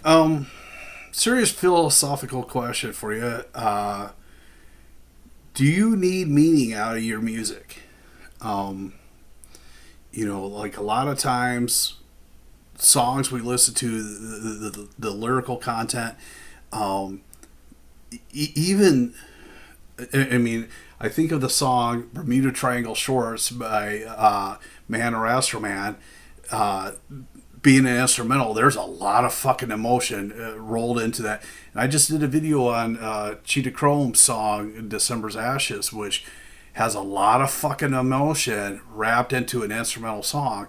Um, Serious philosophical question for you. Do you need meaning out of your music? Um, like a lot of times, songs we listen to, the lyrical content, um, even, I mean, I think of the song Bermuda Triangle Shorts by Man or Astro Man. Uh, Being an instrumental, there's a lot of fucking emotion rolled into that. And I just did a video on Cheetah Chrome's song December's Ashes, which has a lot of fucking emotion wrapped into an instrumental song.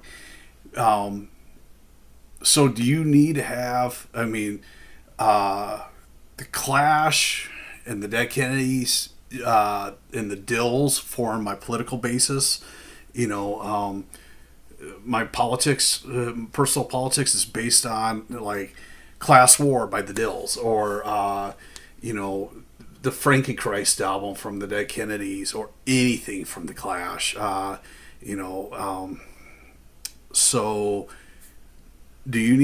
Um, so do you need to have, the Clash and the Dead Kennedys and the Dills form my political basis. You know, my politics, personal politics, is based on like Class War by the Dills, or the Frankenchrist album from the Dead Kennedys, or anything from the Clash. You know, so do you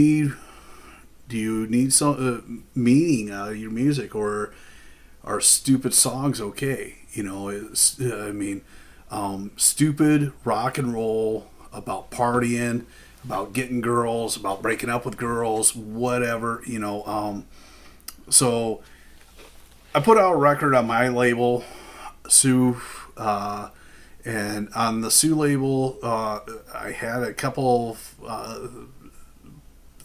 need some meaning out of your music, or are stupid songs okay? Stupid rock and roll about partying, about getting girls, about breaking up with girls, whatever, So I put out a record on my label, Sioux, and on the Sioux label, I had a couple of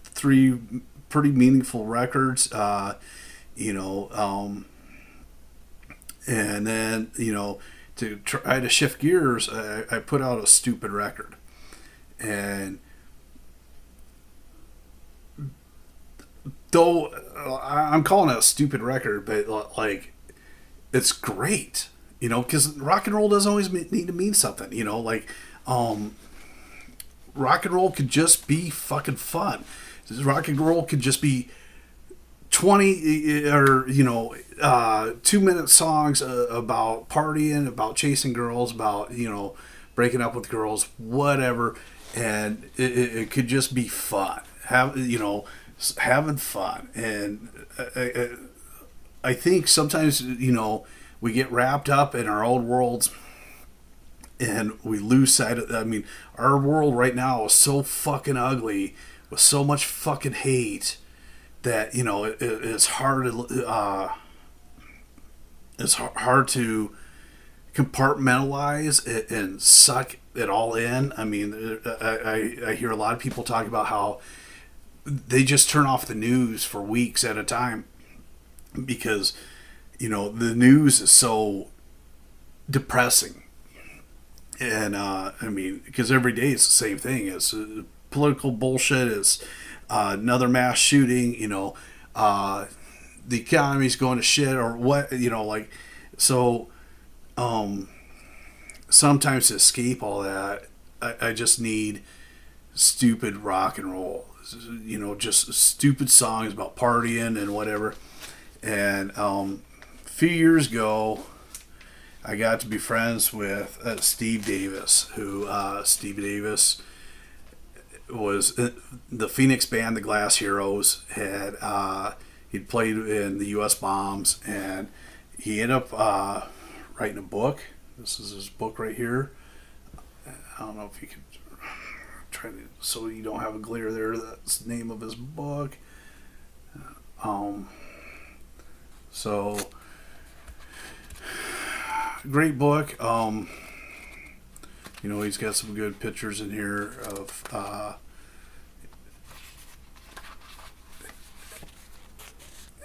three pretty meaningful records, you know, um, and then to try to shift gears, I put out a stupid record, and though I'm calling it a stupid record, but like it's great, because rock and roll doesn't always need to mean something, um, rock and roll could just be fucking fun. Rock and roll could just be 20 or 2-minute songs about partying, about chasing girls, about breaking up with girls, whatever, and it could just be fun. Having fun. And I think sometimes we get wrapped up in our own worlds and we lose sight of. I mean, our world right now is so fucking ugly with so much fucking hate that it's hard to compartmentalize it and suck it all in. I mean, I hear a lot of people talk about how they just turn off the news for weeks at a time because the news is so depressing. And because every day it's the same thing. It's political bullshit. It's another mass shooting. The economy's going to shit, or what. So. Sometimes to escape all that, I just need stupid rock and roll. Just stupid songs about partying and whatever. And a few years ago, I got to be friends with Steve Davis, who Steve Davis was the Phoenix band, the Glass Heroes. He'd played in the U.S. Bombs, and he ended up writing a book. This is his book right here. I don't know if you could try to, so you don't have a glare there. That's the name of his book. So great book. He's got some good pictures in here of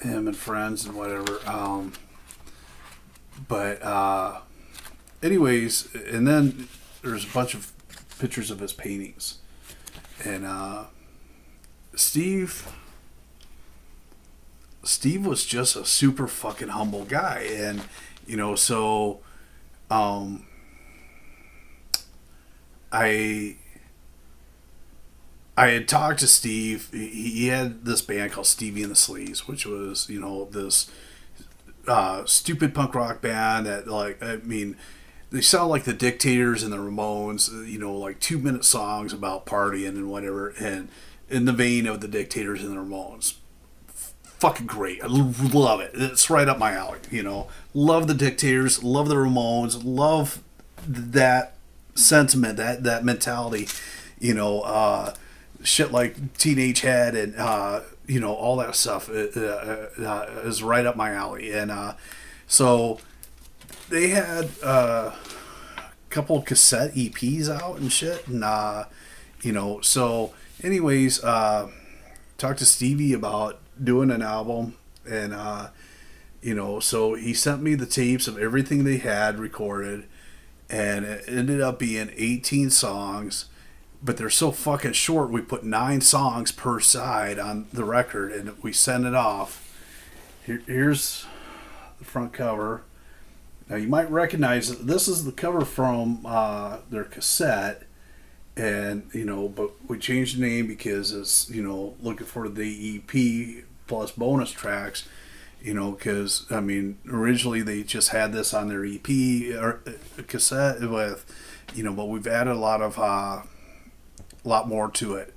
him and friends and whatever. But anyways, and then there's a bunch of pictures of his paintings. And Steve was just a super fucking humble guy. And, so I had talked to Steve. He had this band called Stevie and the Sleaze, which was, this stupid punk rock band that, they sound like the Dictators and the Ramones, like 2-minute songs about partying and whatever, and in the vein of the Dictators and the Ramones. fucking great. I love it. It's right up my alley. Love the Dictators, love the Ramones, love that sentiment, that mentality. Shit like Teenage Head and all that stuff is right up my alley. And so they had a couple cassette EPs out and shit, and so anyways, talked to Stevie about doing an album, and so he sent me the tapes of everything they had recorded, and it ended up being 18 songs, but they're so fucking short. We put 9 songs per side on the record, and we sent it off. Here's the front cover. Now you might recognize it. This is the cover from their cassette, and but we changed the name because it's looking for the EP plus bonus tracks. Because originally they just had this on their EP or cassette with, but we've added a lot more to it.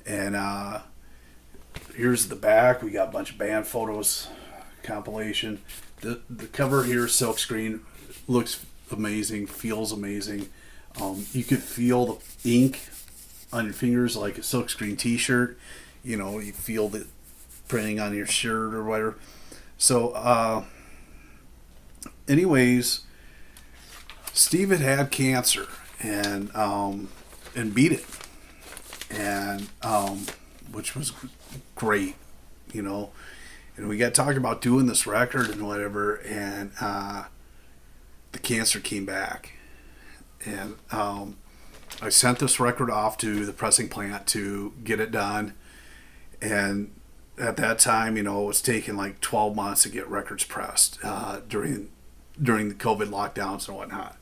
And here's the back. We got a bunch of band photos, compilation. The cover here, silkscreen, looks amazing, feels amazing. You could feel the ink on your fingers like a silkscreen T-shirt. You feel the printing on your shirt or whatever. So, anyways, Steve had cancer and beat it, and which was great, and we got talking about doing this record and whatever, and the cancer came back, and I sent this record off to the pressing plant to get it done, and at that time, it was taking like 12 months to get records pressed during the COVID lockdowns and whatnot.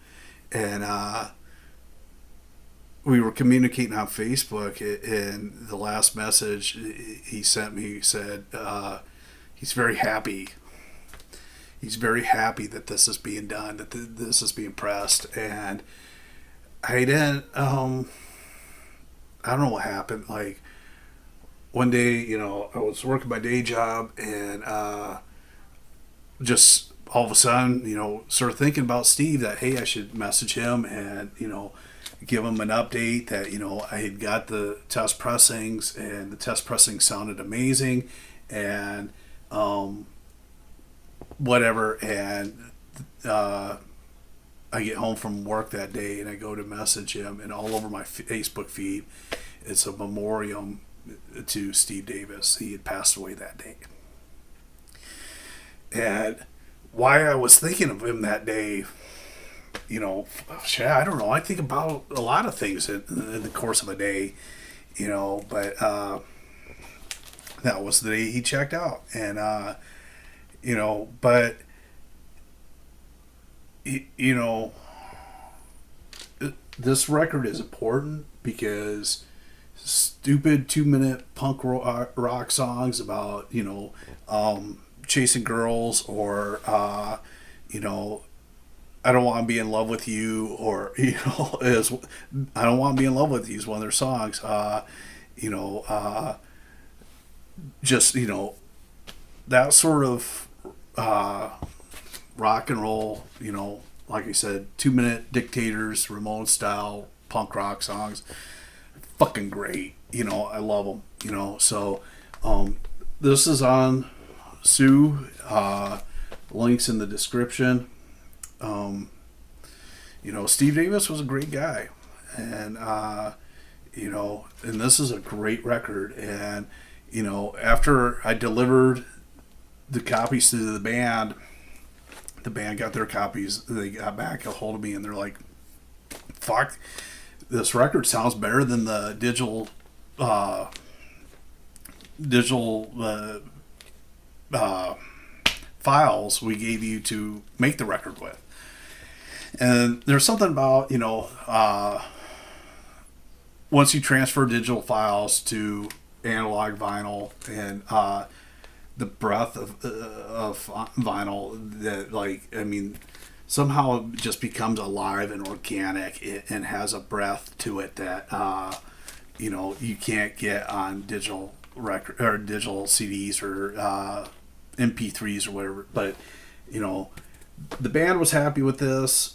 And we were communicating on Facebook, and the last message he sent me said he's very happy. He's very happy that this is being done, that this is being pressed. And I didn't, I don't know what happened. Like, one day, I was working my day job, and just all of a sudden, started thinking about Steve, that, hey, I should message him and, give him an update that, I had got the test pressings, and the test pressing sounded amazing, and whatever. And I get home from work that day, and I go to message him, and all over my Facebook feed, it's a memoriam to Steve Davis. He had passed away that day. And why I was thinking of him that day, I don't know. I think about a lot of things in the course of a day, but that was the day he checked out. And, but, this record is important because stupid 2-minute punk rock songs about chasing girls, or I don't want to be in love with you, or is I don't want to be in love with you is one of their songs. Just that sort of rock and roll, like I said, 2-minute Dictators, Ramones style punk rock songs. Fucking great. I love them. So this is on Sioux. Links in the description. Steve Davis was a great guy, and and this is a great record. And after I delivered the copies to the band got their copies. They got back a hold of me, and they're like, "Fuck, this record sounds better than the digital files we gave you to make the record with." And there's something about once you transfer digital files to analog vinyl, and the breath of vinyl, that somehow it just becomes alive and organic, and has a breath to it that you can't get on digital record or digital CDs or MP3s or whatever. But you know, the band was happy with this.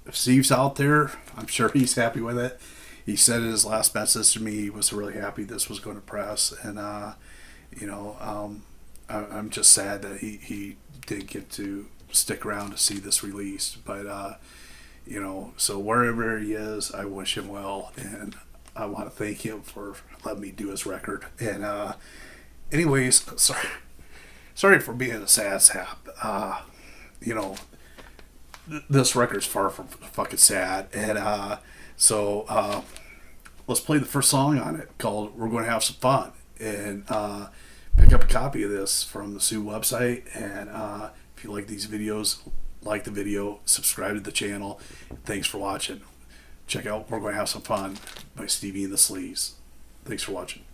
If Steve's out there, I'm sure he's happy with it. He said in his last message to me he was really happy this was going to press, and you know, I'm just sad that he didn't get to stick around to see this released. But you know, so wherever he is, I wish him well, and I want to thank him for letting me do his record. And anyways, sorry for being a sad sap. You know, this record's far from fucking sad, and so let's play the first song on it called "We're Going to Have Some Fun," and pick up a copy of this from the Sioux website. And if you like these videos, like the video, subscribe to the channel. Thanks for watching. Check out "We're Going to Have Some Fun" by Stevie and the Sleaze. Thanks for watching.